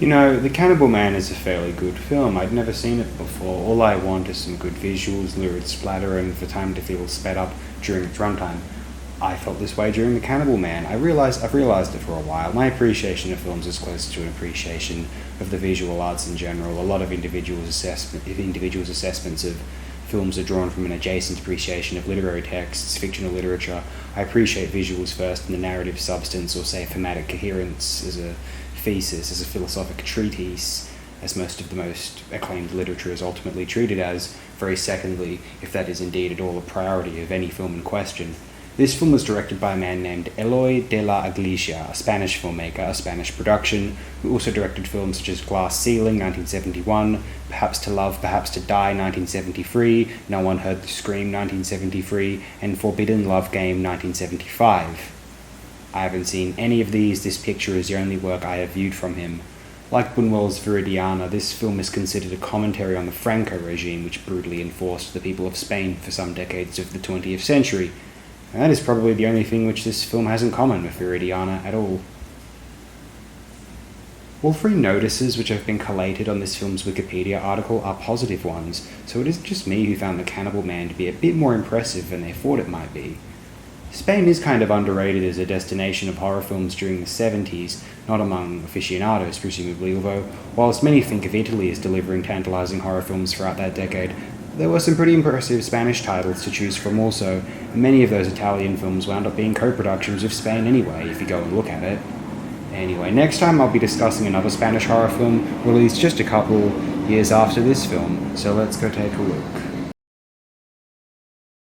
You know, The Cannibal Man is a fairly good film. I'd never seen it before. All I want is some good visuals, lurid splatter, and for time to feel sped up during its runtime. I felt this way during The Cannibal Man. I've realised it for a while. My appreciation of films is close to an appreciation of the visual arts in general. A lot of individuals' assessments of films are drawn from an adjacent appreciation of literary texts, fictional literature. I appreciate visuals first and the narrative substance, or say thematic coherence, as a thesis, as a philosophic treatise, as most of the most acclaimed literature is ultimately treated as, very secondly, if that is indeed at all a priority of any film in question. This film was directed by a man named Eloy de la Iglesia, a Spanish filmmaker, a Spanish production, who also directed films such as Glass Ceiling, 1971, Perhaps to Love, Perhaps to Die, 1973, No One Heard the Scream, 1973, and Forbidden Love Game, 1975. I haven't seen any of these. This picture is the only work I have viewed from him. Like Buñuel's Viridiana, this film is considered a commentary on the Franco regime, which brutally enforced the people of Spain for some decades of the 20th century. And that is probably the only thing which this film has in common with Viridiana at all. All three notices which have been collated on this film's Wikipedia article are positive ones, so it isn't just me who found The Cannibal Man to be a bit more impressive than they thought it might be. Spain is kind of underrated as a destination of horror films during the 70s, not among aficionados presumably, although whilst many think of Italy as delivering tantalizing horror films throughout that decade, there were some pretty impressive Spanish titles to choose from also, and many of those Italian films wound up being co-productions with Spain anyway, if you go and look at it. Anyway, next time I'll be discussing another Spanish horror film released just a couple years after this film, so let's go take a look.